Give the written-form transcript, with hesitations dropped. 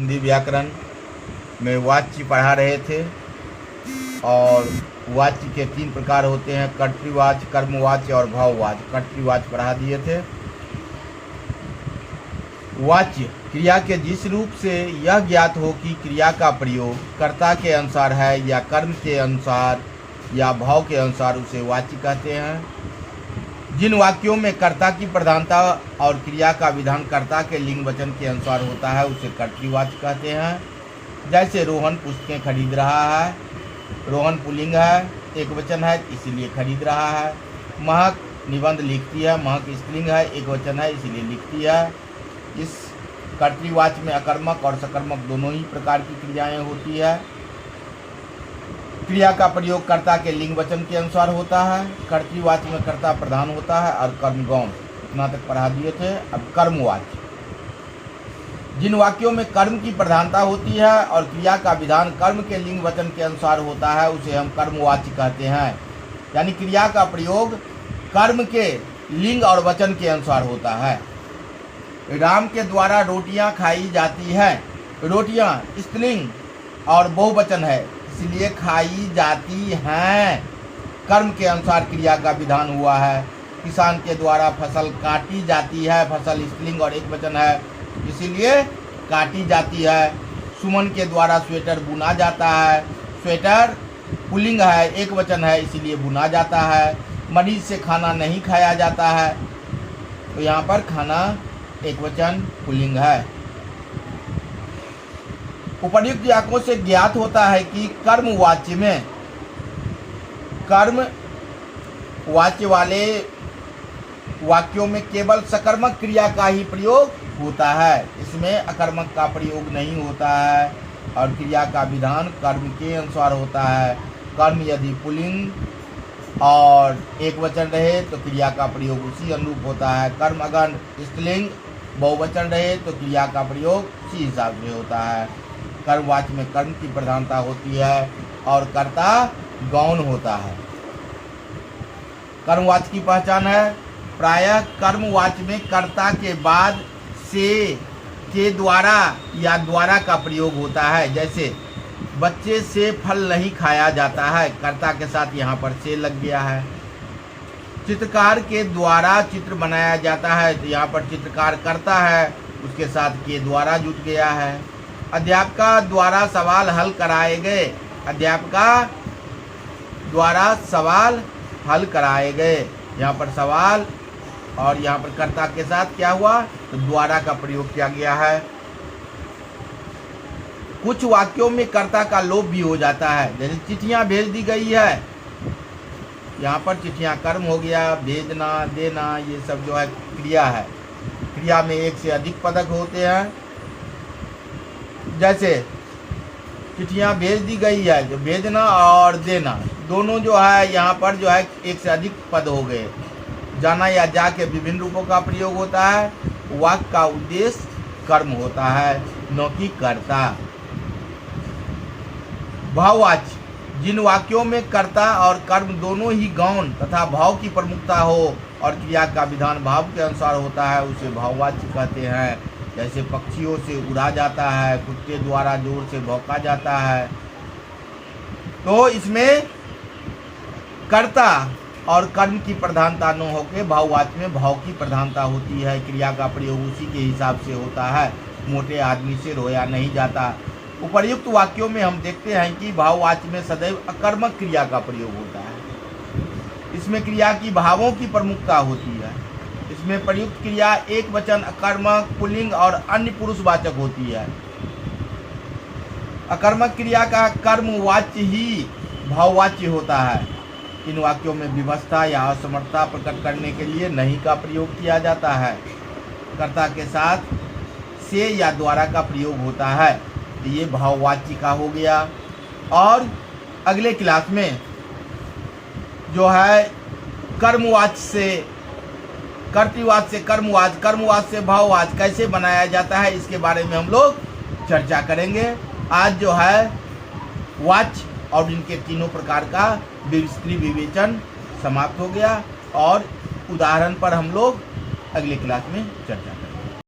हिंदी व्याकरण में वाच्य पढ़ा रहे थे और वाच्य के 3 प्रकार होते हैं, कर्तृवाच्य, कर्मवाच्य और भाववाच्य। कर्तृवाच्य पढ़ा दिए थे। वाच्य क्रिया के जिस रूप से यह ज्ञात हो कि क्रिया का प्रयोग कर्ता के अनुसार है या कर्म के अनुसार या भाव के अनुसार, उसे वाच्य कहते हैं। जिन वाक्यों में कर्ता की प्रधानता और क्रिया का विधान कर्ता के लिंग वचन के अनुसार होता है, उसे कर्तृवाच्य कहते हैं। जैसे रोहन पुस्तकें खरीद रहा है, रोहन पुल्लिंग है, एक वचन है इसीलिए खरीद रहा है। महक निबंध लिखती है, महक स्त्रीलिंग है, एक वचन है इसीलिए लिखती है। इस कर्तृवाच्य में अकर्मक और सकर्मक दोनों ही प्रकार की क्रियाएं होती है। क्रिया का प्रयोग कर्ता के लिंग वचन के अनुसार होता है। कर्तृवाच्य में कर्ता प्रधान होता है और कर्म गौण। इतना तक पढ़ा दिए थे। अब कर्मवाच्य, जिन वाक्यों में कर्म की प्रधानता होती है और क्रिया का विधान कर्म के लिंग वचन के अनुसार होता है, उसे हम कर्मवाच्य कहते हैं। यानी क्रिया का प्रयोग कर्म के लिंग और वचन के अनुसार होता है। राम के द्वारा रोटियां खाई जाती हैं। रोटियां स्त्रीलिंग और बहुवचन है, इसलिए खाई जाती हैं। कर्म के अनुसार क्रिया का विधान हुआ है। किसान के द्वारा फसल काटी जाती है, फसल स्त्रीलिंग और एक वचन है, इसीलिए काटी जाती है। सुमन के द्वारा स्वेटर बुना जाता है, स्वेटर पुल्लिंग है, एक वचन है, इसीलिए बुना जाता है। मरीज से खाना नहीं खाया जाता है, तो यहाँ पर खाना एक वचन पुल्लिंग है। उपर्युक्त वाक्यों से ज्ञात होता है कि कर्मवाच्य में कर्म वाच्य वाले वाक्यों में केवल सकर्मक क्रिया का ही प्रयोग होता है, इसमें अकर्मक का प्रयोग नहीं होता है और क्रिया का विधान कर्म के अनुसार होता है। कर्म यदि पुल्लिंग और एक वचन रहे तो क्रिया का प्रयोग उसी अनुरूप होता है। कर्म अगर स्त्रीलिंग बहुवचन रहे तो क्रिया का प्रयोग उसी हिसाब से होता है। कर्मवाच्य में कर्म की प्रधानता होती है और कर्ता गौण होता है। कर्मवाच्य की पहचान है, प्रायः कर्मवाच्य में कर्ता के बाद से, के द्वारा या द्वारा का प्रयोग होता है। जैसे बच्चे से फल नहीं खाया जाता है, कर्ता के साथ यहाँ पर से लग गया है। चित्रकार के द्वारा चित्र बनाया जाता है, तो यहाँ पर चित्रकार करता है, उसके साथ के द्वारा जुट गया है। अध्यापका द्वारा सवाल हल कराए गए, अध्यापका द्वारा सवाल हल कराए गए, यहाँ पर सवाल और यहाँ पर कर्ता के साथ क्या हुआ, तो द्वारा का प्रयोग किया गया है। कुछ वाक्यों में कर्ता का लोप भी हो जाता है, जैसे चिट्ठियां भेज दी गई है, यहाँ पर चिट्ठियां कर्म हो गया, भेजना देना ये सब जो है क्रिया है। क्रिया में एक से अधिक पदक होते हैं, जैसे चिट्ठियां भेज दी गई है, जो भेजना और देना दोनों जो है यहाँ पर जो है एक से अधिक पद हो गए। जाना या जा के विभिन्न रूपों का प्रयोग होता है। वाक्य का उद्देश्य कर्म होता है, न कि कर्ता। भाववाच्य, जिन वाक्यों में कर्ता और कर्म दोनों ही गौण तथा भाव की प्रमुखता हो और क्रिया का विधान भाव के अनुसार होता है, उसे भाववाच्य कहते हैं। जैसे पक्षियों से उड़ा जाता है, कुत्ते द्वारा जोर से भौंका जाता है, तो इसमें कर्ता और कर्म की प्रधानता न होकर भाववाच्य में भाव की प्रधानता होती है। क्रिया का प्रयोग उसी के हिसाब से होता है। मोटे आदमी से रोया नहीं जाता। उपर्युक्त वाक्यों में हम देखते हैं कि भाववाच्य में सदैव अकर्मक क्रिया का प्रयोग होता है। इसमें क्रिया की भावों की प्रमुखता होती है। इसमें प्रयुक्त क्रिया एक वचन, अकर्मक, पुल्लिंग और अन्य पुरुषवाचक होती है। अकर्मक क्रिया का कर्मवाच्य ही भाववाच्य होता है। इन वाक्यों में विवशता या असमर्थता प्रकट करने के लिए नहीं का प्रयोग किया जाता है। कर्ता के साथ से या द्वारा का प्रयोग होता है, तो ये भाववाच्य का हो गया। और अगले क्लास में जो है कर्मवाच्य से कर्तृवाच्य से कर्मवाच्य, कर्मवाच्य से भाववाच्य कैसे बनाया जाता है, इसके बारे में हम लोग चर्चा करेंगे। आज जो है वाच्य और इनके तीनों प्रकार का विस्तृत विवेचन समाप्त हो गया और उदाहरण पर हम लोग अगले क्लास में चर्चा